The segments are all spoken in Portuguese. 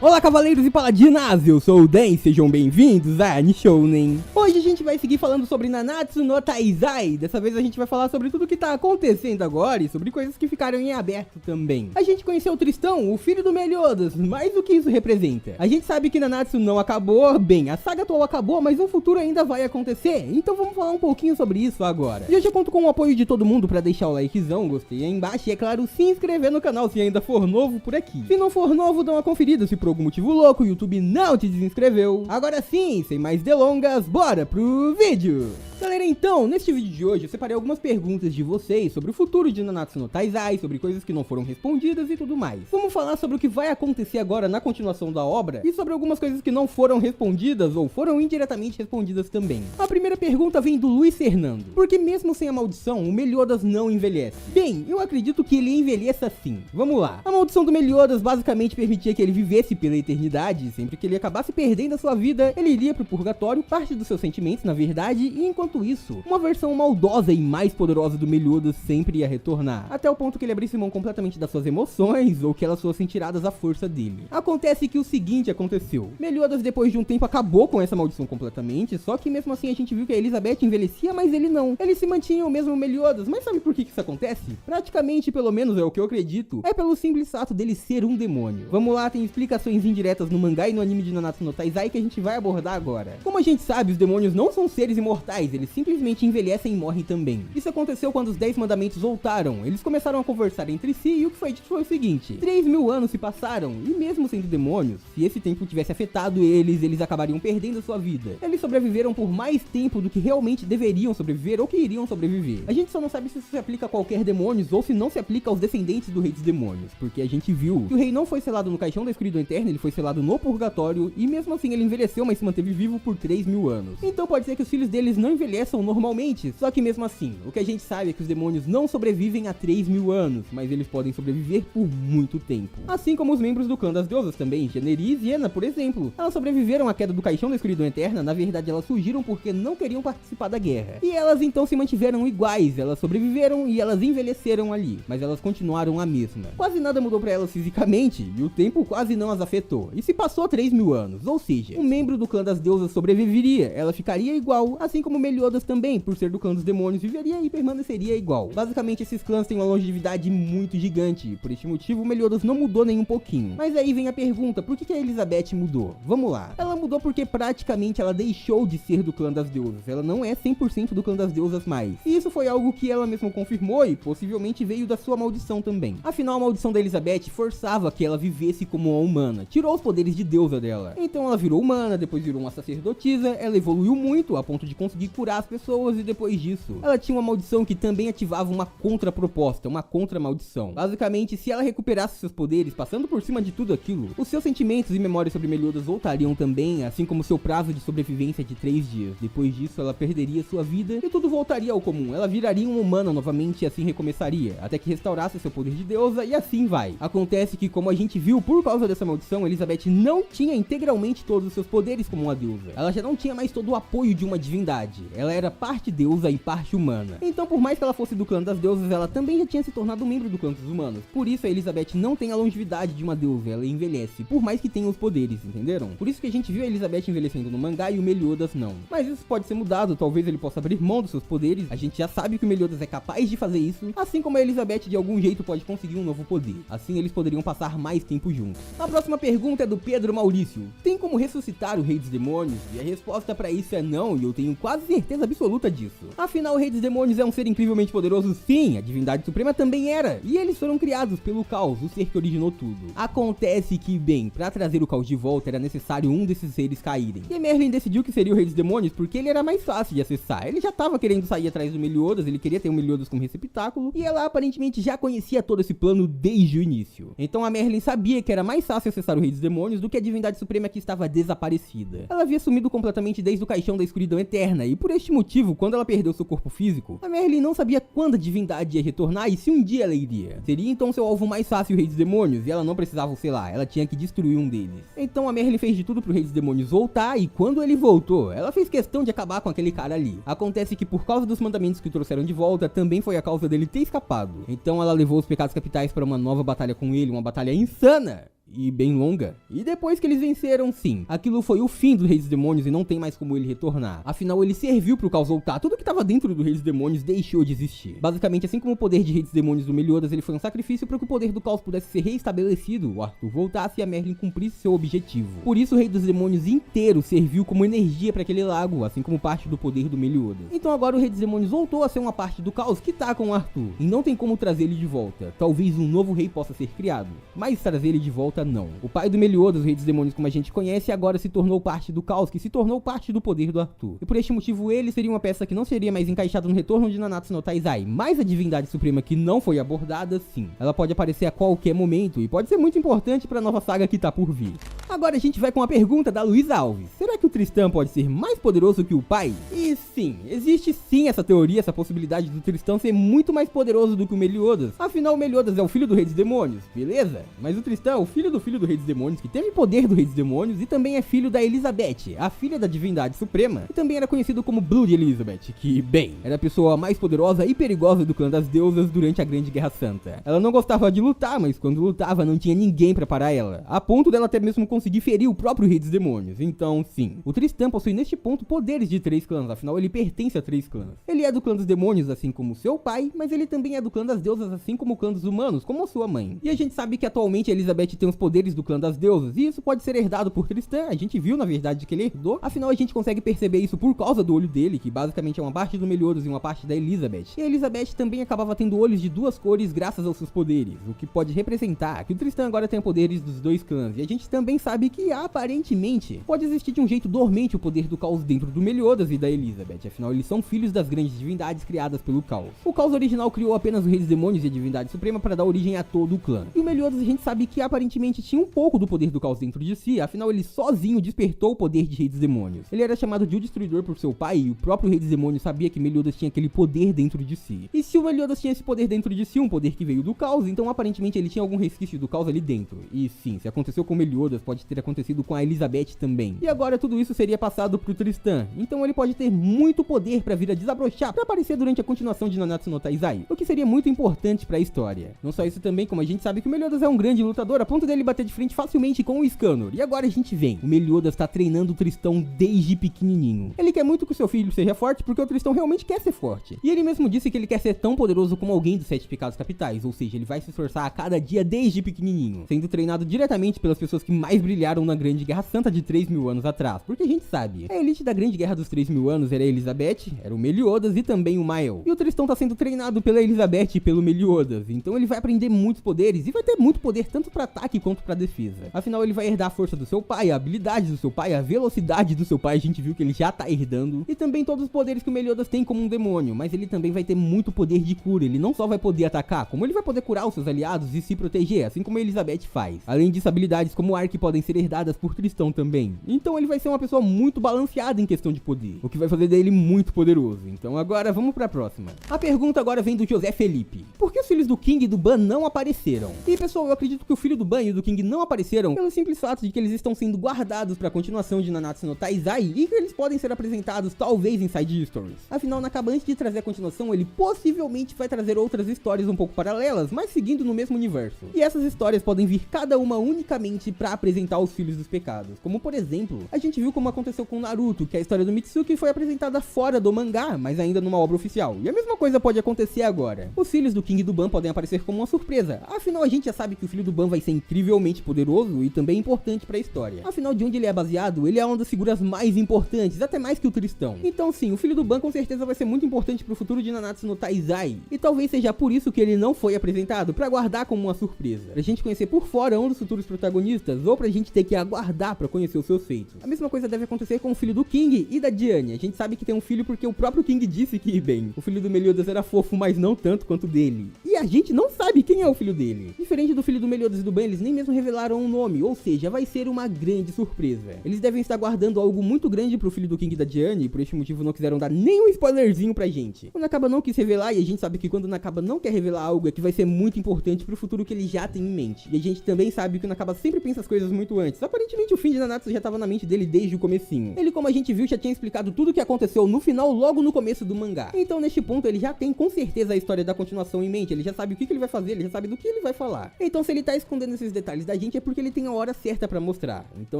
Olá, cavaleiros e paladinas, eu sou o Den, sejam bem-vindos a Nishounen. Hoje a gente vai seguir falando sobre Nanatsu no Taizai. Dessa vez a gente vai falar sobre tudo que tá acontecendo agora e sobre coisas que ficaram em aberto também. A gente conheceu o Tristão, o filho do Meliodas, mas o que isso representa? A gente sabe que Nanatsu não acabou, bem, a saga atual acabou, mas um futuro ainda vai acontecer, então vamos falar um pouquinho sobre isso agora. E eu já conto com o apoio de todo mundo pra deixar o likezão, gostei aí embaixo e é claro, se inscrever no canal se ainda for novo por aqui. Se não for novo, dá uma conferida se por algum motivo louco o YouTube não te desinscreveu. Agora sim, sem mais delongas, bora pro vídeo! Galera, então, neste vídeo de hoje eu separei algumas perguntas de vocês sobre o futuro de Nanatsu no Taizai, sobre coisas que não foram respondidas e tudo mais. Vamos falar sobre o que vai acontecer agora na continuação da obra e sobre algumas coisas que não foram respondidas ou foram indiretamente respondidas também. A primeira pergunta vem do Luiz Fernando. Por que mesmo sem a maldição, o Meliodas não envelhece? Bem, eu acredito que ele envelheça sim. Vamos lá. A maldição do Meliodas basicamente permitia que ele vivesse pela eternidade. Sempre que ele acabasse perdendo a sua vida, ele iria pro purgatório, parte dos seus sentimentos, na verdade, e enquanto isso, uma versão maldosa e mais poderosa do Meliodas sempre ia retornar, até o ponto que ele abrisse mão completamente das suas emoções ou que elas fossem tiradas à força dele. Acontece que o seguinte aconteceu: Meliodas depois de um tempo acabou com essa maldição completamente, só que mesmo assim a gente viu que a Elizabeth envelhecia, mas ele não. Ele se mantinha o mesmo Meliodas, mas sabe por que isso acontece? Praticamente, pelo menos é o que eu acredito, é pelo simples fato dele ser um demônio. Vamos lá, tem explicações indiretas no mangá e no anime de Nanatsu no Taizai que a gente vai abordar agora. Como a gente sabe, os demônios não são seres imortais, eles simplesmente envelhecem e morrem também. Isso aconteceu quando os 10 mandamentos voltaram. Eles começaram a conversar entre si e o que foi dito foi o seguinte: 3.000 anos se passaram e mesmo sendo demônios, se esse tempo tivesse afetado eles acabariam perdendo a sua vida. Eles sobreviveram por mais tempo do que realmente deveriam sobreviver ou que iriam sobreviver. A gente só não sabe se isso se aplica a qualquer demônios ou se não se aplica aos descendentes do rei dos demônios, porque a gente viu que o rei não foi selado no caixão da escuridão eterna, ele foi selado no purgatório e mesmo assim ele envelheceu, mas se manteve vivo por 3.000 anos. Então pode ser que os filhos deles não envelheçam normalmente, só que mesmo assim, o que a gente sabe é que os demônios não sobrevivem a 3.000 anos, mas eles podem sobreviver por muito tempo. Assim como os membros do clã das deusas também, Generis e Ena, por exemplo. Elas sobreviveram à queda do caixão da escuridão eterna, na verdade elas fugiram porque não queriam participar da guerra. E elas então se mantiveram iguais, elas sobreviveram e elas envelheceram ali, mas elas continuaram a mesma. Quase nada mudou pra elas fisicamente, e o tempo quase não as afetou. E se passou 3.000 anos, ou seja, um membro do clã das deusas sobreviveria, ela ficaria igual, assim como Meliodas também, por ser do clã dos demônios, viveria e permaneceria igual. Basicamente, esses clãs têm uma longevidade muito gigante, por este motivo, Meliodas não mudou nem um pouquinho. Mas aí vem a pergunta, por que a Elizabeth mudou? Vamos lá. Ela mudou porque praticamente ela deixou de ser do clã das deusas, ela não é 100% do clã das deusas mais. E isso foi algo que ela mesma confirmou e possivelmente veio da sua maldição também. Afinal, a maldição da Elizabeth forçava que ela vivesse como uma humana, tirou os poderes de deusa dela. Então ela virou humana, depois virou uma sacerdotisa, ela evoluiu muito a ponto de conseguir curar as pessoas e depois disso, ela tinha uma maldição que também ativava uma contraproposta, uma contra-maldição. Basicamente, se ela recuperasse seus poderes, passando por cima de tudo aquilo, os seus sentimentos e memórias sobre Meliodas voltariam também, assim como seu prazo de sobrevivência de 3 dias. Depois disso, ela perderia sua vida e tudo voltaria ao comum. Ela viraria uma humana novamente e assim recomeçaria, até que restaurasse seu poder de deusa e assim vai. Acontece que, como a gente viu, por causa dessa maldição, Elizabeth não tinha integralmente todos os seus poderes como uma deusa. Ela já não tinha mais todo o apoio de uma divindade. Ela era parte deusa e parte humana. Então, por mais que ela fosse do clã das deusas, ela também já tinha se tornado um membro do clã dos humanos. Por isso, a Elizabeth não tem a longevidade de uma deusa, ela envelhece, por mais que tenha os poderes, entenderam? Por isso que a gente viu a Elizabeth envelhecendo no mangá e o Meliodas não. Mas isso pode ser mudado, talvez ele possa abrir mão dos seus poderes, a gente já sabe que o Meliodas é capaz de fazer isso, assim como a Elizabeth de algum jeito pode conseguir um novo poder. Assim eles poderiam passar mais tempo juntos. A próxima pergunta é do Pedro Maurício. Tem como ressuscitar o Rei dos Demônios? E a resposta pra isso é não, e eu tenho quase certeza absoluta disso. Afinal, o Rei dos Demônios é um ser incrivelmente poderoso, sim, a divindade suprema também era, e eles foram criados pelo caos, o ser que originou tudo. Acontece que, bem, pra trazer o caos de volta era necessário um desses seres caírem. E Merlin decidiu que seria o Rei dos Demônios porque ele era mais fácil de acessar. Ele já tava querendo sair atrás do Meliodas, ele queria ter o Meliodas como receptáculo, e ela aparentemente já conhecia todo esse plano desde o início. Então a Merlin sabia que era mais fácil acessar o Rei dos Demônios do que a divindade suprema que estava desaparecida. Ela havia sumido completamente desde o caixão da escuridão eterna, e por este motivo, quando ela perdeu seu corpo físico, a Merlin não sabia quando a divindade ia retornar e se um dia ela iria. Seria então seu alvo mais fácil o Rei dos Demônios, e ela não precisava, sei lá, ela tinha que destruir um deles. Então a Merlin fez de tudo pro Rei dos Demônios voltar, e quando ele voltou, ela fez questão de acabar com aquele cara ali. Acontece que por causa dos mandamentos que o trouxeram de volta, também foi a causa dele ter escapado. Então ela levou os pecados capitais para uma nova batalha com ele, uma batalha insana. e bem longa. E depois que eles venceram, sim, aquilo foi o fim do Rei dos Demônios e não tem mais como ele retornar. Afinal, ele serviu pro caos voltar, tudo que tava dentro do Rei dos Demônios deixou de existir. Basicamente, assim como o poder de Rei dos Demônios do Meliodas, ele foi um sacrifício para que o poder do caos pudesse ser reestabelecido, o Arthur voltasse e a Merlin cumprisse seu objetivo. Por isso, o Rei dos Demônios inteiro serviu como energia para aquele lago, assim como parte do poder do Meliodas. Então agora o Rei dos Demônios voltou a ser uma parte do caos que tá com o Arthur, e não tem como trazer ele de volta. Talvez um novo rei possa ser criado, mas trazer ele de volta não. O pai do Meliodas, o Rei dos Demônios como a gente conhece, agora se tornou parte do caos, que se tornou parte do poder do Arthur. E por este motivo ele seria uma peça que não seria mais encaixada no retorno de Nanatsu no Taizai, mas a divindade suprema que não foi abordada, sim. Ela pode aparecer a qualquer momento e pode ser muito importante para a nova saga que tá por vir. Agora a gente vai com a pergunta da Luísa Alves. Será que o Tristão pode ser mais poderoso que o pai? E sim, existe sim essa teoria, essa possibilidade do Tristão ser muito mais poderoso do que o Meliodas. Afinal, o Meliodas é o filho do Rei dos Demônios, beleza? Mas o Tristão é o filho do Rei dos Demônios, que teve poder do Rei dos Demônios e também é filho da Elizabeth, a filha da divindade suprema, e também era conhecido como Blood Elizabeth, que, bem, era a pessoa mais poderosa e perigosa do clã das deusas durante a Grande Guerra Santa. Ela não gostava de lutar, mas quando lutava não tinha ninguém pra parar ela, a ponto dela até mesmo conseguir ferir o próprio Rei dos Demônios. Então, sim, o Tristão possui neste ponto poderes de 3 clãs, afinal ele pertence a 3 clãs. Ele é do clã dos demônios, assim como seu pai, mas ele também é do clã das deusas, assim como o clã dos humanos, como a sua mãe. E a gente sabe que atualmente a Elizabeth tem os poderes do clã das deusas, e isso pode ser herdado por Tristão. A gente viu, na verdade, que ele herdou, afinal a gente consegue perceber isso por causa do olho dele, que basicamente é uma parte do Meliodas e uma parte da Elizabeth. E a Elizabeth também acabava tendo olhos de 2 cores graças aos seus poderes, o que pode representar que o Tristão agora tem poderes dos 2 clãs. E a gente também sabe que, aparentemente, pode existir de um jeito dormente o poder do caos dentro do Meliodas e da Elizabeth, afinal eles são filhos das grandes divindades criadas pelo caos. O caos original criou apenas o Rei dos Demônios e a divindade suprema para dar origem a todo o clã. E o Meliodas a gente sabe que aparentemente tinha um pouco do poder do caos dentro de si, afinal ele sozinho despertou o poder de Rei dos Demônios. Ele era chamado de o Destruidor por seu pai e o próprio Rei dos Demônios sabia que Meliodas tinha aquele poder dentro de si. E se o Meliodas tinha esse poder dentro de si, um poder que veio do caos, então aparentemente ele tinha algum resquício do caos ali dentro. E sim, se aconteceu com Meliodas, pode ter acontecido com a Elizabeth também. E agora tudo isso seria passado pro Tristão, então ele pode ter muito poder pra vir a desabrochar, pra aparecer durante a continuação de Nanatsu no Taizai, o que seria muito importante pra história. Não só isso também, como a gente sabe que o Meliodas é um grande lutador, a ponto dele bater de frente facilmente com o Scanor. E agora a gente vem, o Meliodas tá treinando o Tristão desde pequenininho. Ele quer muito que o seu filho seja forte, porque o Tristão realmente quer ser forte. E ele mesmo disse que ele quer ser tão poderoso como alguém dos 7 pecados capitais, ou seja, ele vai se esforçar a cada dia desde pequenininho, sendo treinado diretamente pelas pessoas que mais brilharam na Grande Guerra Santa de 3.000 anos atrás, porque a gente sabe, a elite da Grande Guerra dos 3.000 anos era a Elizabeth, era o Meliodas e também o Mael. E o Tristão tá sendo treinado pela Elizabeth e pelo Meliodas, então ele vai aprender muitos poderes e vai ter muito poder tanto pra ataque quanto pra defesa. Afinal, ele vai herdar a força do seu pai, a habilidade do seu pai, a velocidade do seu pai, a gente viu que ele já tá herdando, e também todos os poderes que o Meliodas tem como um demônio, mas ele também vai ter muito poder de cura. Ele não só vai poder atacar, como ele vai poder curar os seus aliados e se proteger, assim como a Elizabeth faz. Além disso, habilidades como Ark podem ser herdadas por Tristão também. Então ele vai ser uma pessoa muito balanceada em questão de poder, o que vai fazer dele muito poderoso. Então agora vamos pra próxima. A pergunta agora vem do José Felipe. Por que os filhos do King e do Ban não apareceram? E pessoal, eu acredito que o filho do Ban e do King não apareceram pelo simples fato de que eles estão sendo guardados pra continuação de Nanatsu no Taizai e que eles podem ser apresentados talvez em side stories. Afinal, Nakaba, antes de trazer a continuação, ele possivelmente vai trazer outras histórias um pouco paralelas, mas seguindo no mesmo universo. E essas histórias podem vir cada uma unicamente pra apresentar os filhos dos pecados. Como por exemplo, a gente viu como aconteceu com Naruto, que a história do Mitsuki foi apresentada fora do mangá, mas ainda numa obra oficial. E a mesma coisa pode acontecer agora. Os filhos do King e do Ban podem aparecer como uma surpresa. Afinal, a gente já sabe que o filho do Ban vai ser incrivelmente poderoso e também importante pra história. Afinal, de onde ele é baseado, ele é uma das figuras mais importantes, até mais que o Tristão. Então sim, o filho do Ban com certeza vai ser muito importante pro futuro de Nanatsu no Taizai. E talvez seja por isso que ele não foi apresentado, pra guardar como uma surpresa. Pra gente conhecer por fora um dos futuros protagonistas, ou pra gente ter que aguardar pra conhecer os seus feitos. A mesma coisa deve acontecer com o filho do King e da Diane. A gente sabe que tem um filho porque o próprio King disse que, bem, o filho do Meliodas era fofo, mas não tanto quanto o dele. E a gente não sabe quem é o filho dele. Diferente do filho do Meliodas e do Ban, eles nem mesmo revelaram um nome, ou seja, vai ser uma grande surpresa. Eles devem estar guardando algo muito grande pro filho do King e da Diane, e por este motivo não quiseram dar nem um spoilerzinho pra gente. O Nakaba não quis revelar, e a gente sabe que quando o Nakaba não quer revelar algo é que vai ser muito importante pro futuro que ele já tem em mente. E a gente também sabe que o Nakaba sempre pensa as coisas muito antes. Aparentemente o fim de Nanatsu já tava na mente dele desde o comecinho. Ele, como a gente viu, já tinha explicado tudo o que aconteceu no final, logo no começo do mangá. Então neste ponto ele já tem com certeza a história da continuação em mente, ele já sabe o que ele vai fazer, ele já sabe do que ele vai falar. Então se ele tá escondendo esses detalhes da gente é porque ele tem a hora certa pra mostrar. Então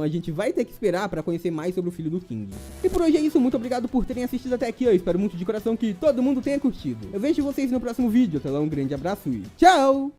a gente vai ter que esperar pra conhecer mais sobre o filho do King. E por hoje é isso, muito obrigado por terem assistido até aqui, eu espero muito de coração que todo mundo tenha curtido. Eu vejo vocês no próximo vídeo, até lá um grande abraço e tchau!